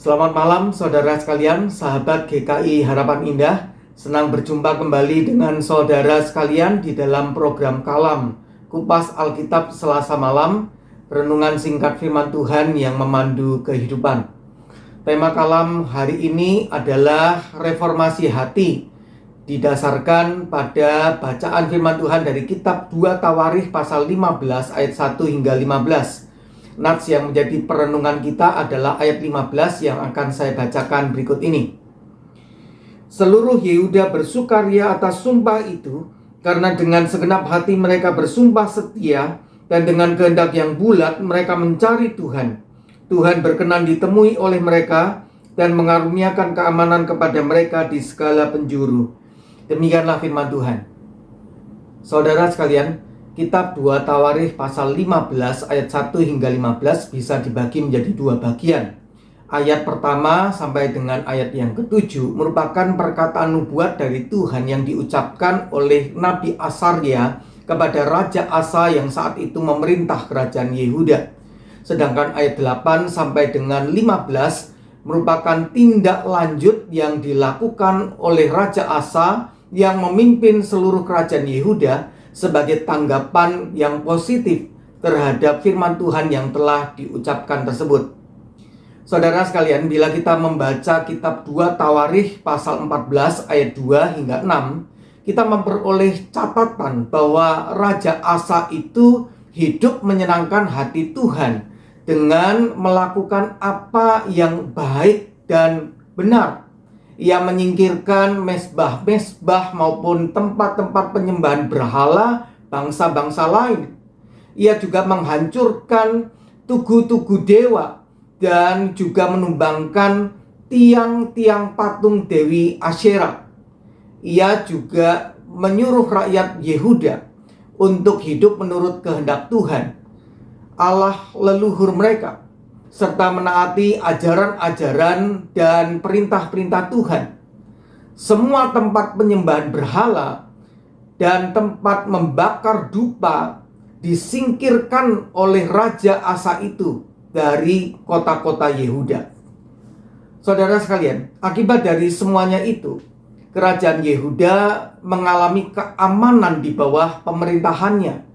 Selamat malam saudara sekalian, sahabat GKI Harapan Indah. Senang berjumpa kembali dengan saudara sekalian di dalam program Kalam Kupas Alkitab Selasa malam, renungan singkat firman Tuhan yang memandu kehidupan. Tema kalam hari ini adalah reformasi hati, didasarkan pada bacaan firman Tuhan dari kitab 2 Tawarikh pasal 15 ayat 1 hingga 15. Nats yang menjadi perenungan kita adalah ayat 15 yang akan saya bacakan berikut ini. Seluruh Yehuda bersukaria atas sumpah itu, karena dengan segenap hati mereka bersumpah setia, dan dengan kehendak yang bulat mereka mencari Tuhan. Tuhan berkenan ditemui oleh mereka dan mengaruniakan keamanan kepada mereka di segala penjuru. Demikianlah firman Tuhan. Saudara sekalian, kitab 2 Tawarikh pasal 15 ayat 1 hingga 15 bisa dibagi menjadi dua bagian. Ayat pertama sampai dengan ayat yang ketujuh merupakan perkataan nubuat dari Tuhan yang diucapkan oleh Nabi Asarya kepada Raja Asa yang saat itu memerintah kerajaan Yehuda. Sedangkan ayat 8 sampai dengan 15 merupakan tindak lanjut yang dilakukan oleh Raja Asa yang memimpin seluruh kerajaan Yehuda sebagai tanggapan yang positif terhadap firman Tuhan yang telah diucapkan tersebut. Saudara sekalian, bila kita membaca kitab 2 Tawarikh pasal 14 ayat 2 hingga 6, kita memperoleh catatan bahwa Raja Asa itu hidup menyenangkan hati Tuhan dengan melakukan apa yang baik dan benar. Ia menyingkirkan mesbah-mesbah maupun tempat-tempat penyembahan berhala bangsa-bangsa lain. Ia juga menghancurkan tugu-tugu dewa dan juga menumbangkan tiang-tiang patung Dewi Asyera. Ia juga menyuruh rakyat Yehuda untuk hidup menurut kehendak Tuhan, Allah leluhur mereka, serta menaati ajaran-ajaran dan perintah-perintah Tuhan. Semua tempat penyembahan berhala dan tempat membakar dupa disingkirkan oleh Raja Asa itu dari kota-kota Yehuda. Saudara sekalian, akibat dari semuanya itu, kerajaan Yehuda mengalami keamanan di bawah pemerintahannya,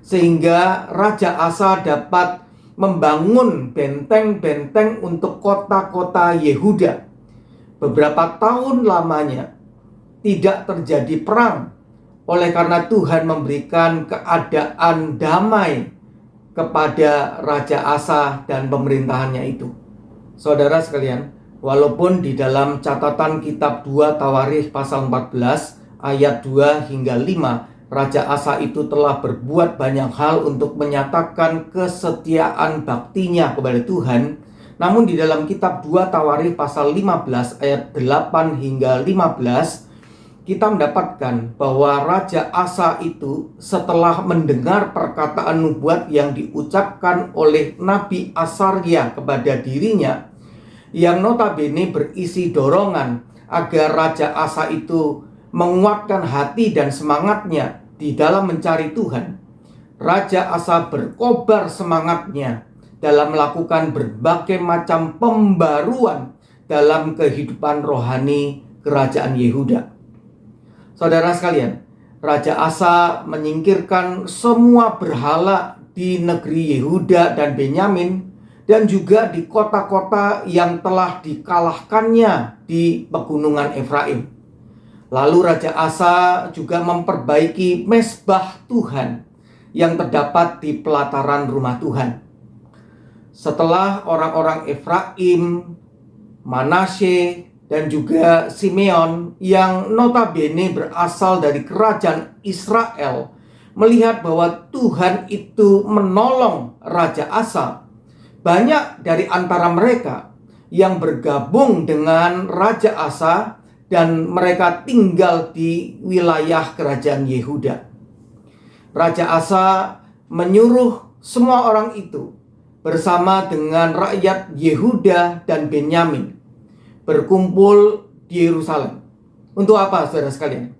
sehingga Raja Asa dapat membangun benteng-benteng untuk kota-kota Yehuda. Beberapa tahun lamanya tidak terjadi perang, oleh karena Tuhan memberikan keadaan damai kepada Raja Asa dan pemerintahannya itu. Saudara sekalian, walaupun di dalam catatan kitab 2 Tawarikh pasal 14 ayat 2 hingga 5, Raja Asa itu telah berbuat banyak hal untuk menyatakan kesetiaan baktinya kepada Tuhan. Namun di dalam kitab 2 Tawarikh pasal 15 ayat 8 hingga 15, kita mendapatkan bahwa Raja Asa itu setelah mendengar perkataan nubuat yang diucapkan oleh Nabi Asarya kepada dirinya, yang notabene berisi dorongan agar Raja Asa itu menguatkan hati dan semangatnya di dalam mencari Tuhan. Raja Asa berkobar semangatnya dalam melakukan berbagai macam pembaruan dalam kehidupan rohani kerajaan Yehuda. Saudara sekalian, Raja Asa menyingkirkan semua berhala di negeri Yehuda dan Benyamin, dan juga di kota-kota yang telah dikalahkannya di pegunungan Efraim. Lalu Raja Asa juga memperbaiki mesbah Tuhan yang terdapat di pelataran rumah Tuhan. Setelah orang-orang Efraim, Manasye, dan juga Simeon yang notabene berasal dari kerajaan Israel melihat bahwa Tuhan itu menolong Raja Asa, banyak dari antara mereka yang bergabung dengan Raja Asa dan mereka tinggal di wilayah kerajaan Yehuda. Raja Asa menyuruh semua orang itu bersama dengan rakyat Yehuda dan Benyamin berkumpul di Yerusalem. Untuk apa, saudara sekalian?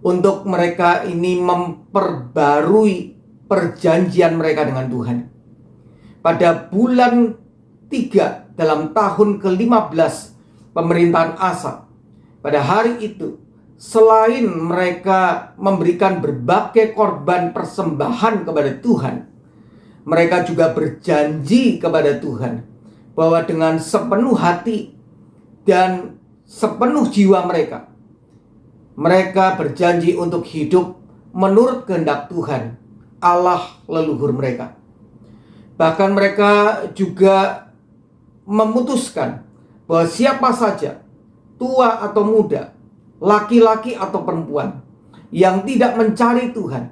Untuk mereka ini memperbarui perjanjian mereka dengan Tuhan. Pada bulan 3 dalam tahun ke-15 pemerintahan Asa. Pada hari itu, selain mereka memberikan berbagai korban persembahan kepada Tuhan, mereka juga berjanji kepada Tuhan bahwa dengan sepenuh hati dan sepenuh jiwa mereka berjanji untuk hidup menurut kehendak Tuhan, Allah leluhur mereka. Bahkan mereka juga memutuskan bahwa siapa saja, tua atau muda, laki-laki atau perempuan, yang tidak mencari Tuhan,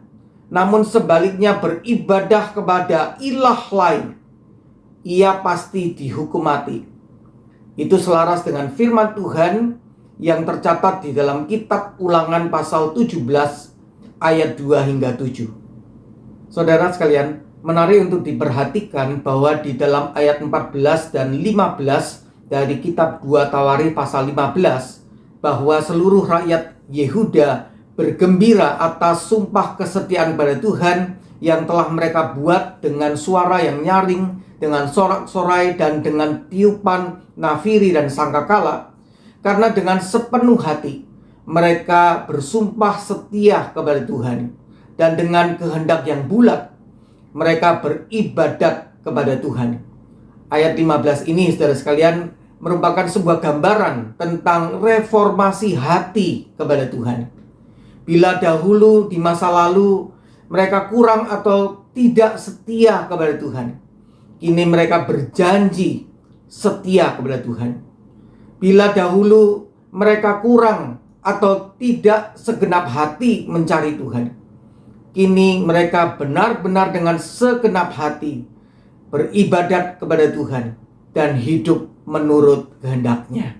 namun sebaliknya beribadah kepada ilah lain, ia pasti dihukum mati. Itu selaras dengan firman Tuhan yang tercatat di dalam kitab Ulangan pasal 17 ayat 2 hingga 7. Saudara sekalian, menarik untuk diperhatikan bahwa di dalam ayat 14 dan 15 dari kitab 2 Tawarikh pasal 15, bahwa seluruh rakyat Yehuda bergembira atas sumpah kesetiaan kepada Tuhan yang telah mereka buat dengan suara yang nyaring, dengan sorak-sorai, dan dengan tiupan nafiri dan sangkakala. Karena dengan sepenuh hati mereka bersumpah setia kepada Tuhan, dan dengan kehendak yang bulat mereka beribadat kepada Tuhan. Ayat 15 ini, saudara sekalian, merupakan sebuah gambaran tentang reformasi hati kepada Tuhan. Bila dahulu di masa lalu mereka kurang atau tidak setia kepada Tuhan, kini mereka berjanji setia kepada Tuhan. Bila dahulu mereka kurang atau tidak segenap hati mencari Tuhan, kini mereka benar-benar dengan segenap hati beribadat kepada Tuhan dan hidup menurut kehendak-Nya.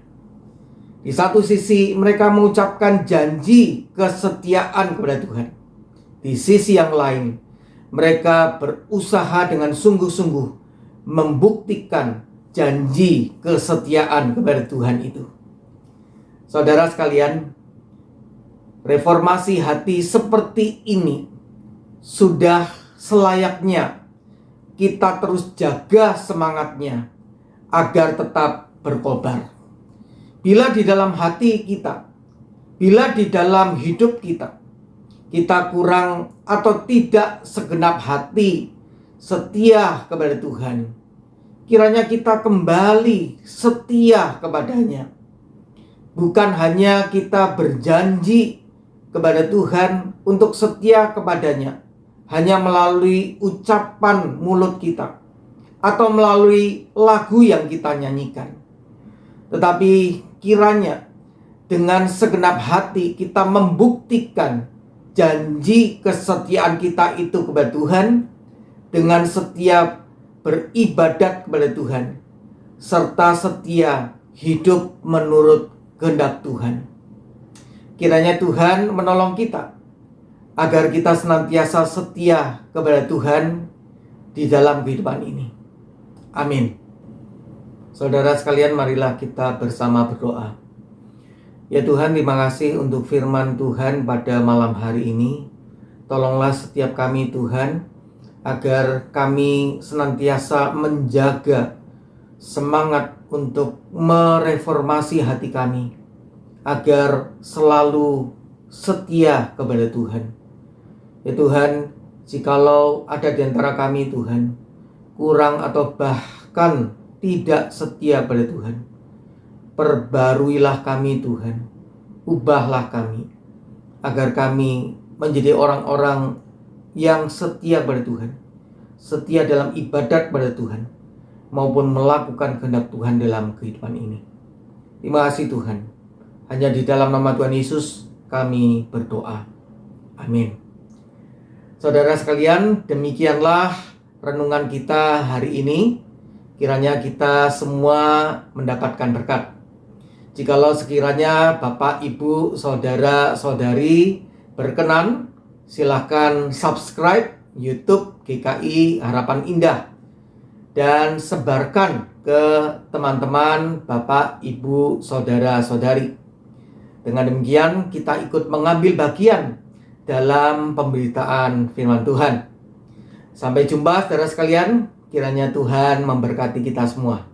Di satu sisi mereka mengucapkan janji kesetiaan kepada Tuhan. Di sisi yang lain, mereka berusaha dengan sungguh-sungguh membuktikan janji kesetiaan kepada Tuhan itu. Saudara sekalian, reformasi hati seperti ini sudah selayaknya kita terus jaga semangatnya agar tetap berkobar. Bila di dalam hati kita, bila di dalam hidup kita kurang atau tidak segenap hati setia kepada Tuhan, kiranya kita kembali setia kepadanya. Bukan hanya kita berjanji kepada Tuhan untuk setia kepadanya hanya melalui ucapan mulut kita atau melalui lagu yang kita nyanyikan, tetapi kiranya dengan segenap hati kita membuktikan janji kesetiaan kita itu kepada Tuhan dengan setia beribadat kepada Tuhan serta setia hidup menurut kehendak Tuhan. Kiranya Tuhan menolong kita agar kita senantiasa setia kepada Tuhan di dalam kehidupan ini. Amin. Saudara sekalian, marilah kita bersama berdoa. Ya Tuhan, terima kasih untuk firman Tuhan pada malam hari ini. Tolonglah setiap kami Tuhan, agar kami senantiasa menjaga semangat untuk mereformasi hati kami, agar selalu setia kepada Tuhan. Ya Tuhan, jikalau ada di antara kami Tuhan, kurang atau bahkan tidak setia pada Tuhan, perbaruilah kami Tuhan, ubahlah kami, agar kami menjadi orang-orang yang setia pada Tuhan, setia dalam ibadat pada Tuhan, maupun melakukan kehendak Tuhan dalam kehidupan ini. Terima kasih Tuhan. Hanya di dalam nama Tuhan Yesus kami berdoa. Amin. Saudara sekalian, demikianlah renungan kita hari ini. Kiranya kita semua mendapatkan berkat. Jikalau sekiranya Bapak, Ibu, Saudara, Saudari berkenan, silakan subscribe YouTube GKI Harapan Indah dan sebarkan ke teman-teman Bapak, Ibu, Saudara, Saudari. Dengan demikian kita ikut mengambil bagian dalam pemberitaan firman Tuhan. Sampai jumpa saudara sekalian. Kiranya Tuhan memberkati kita semua.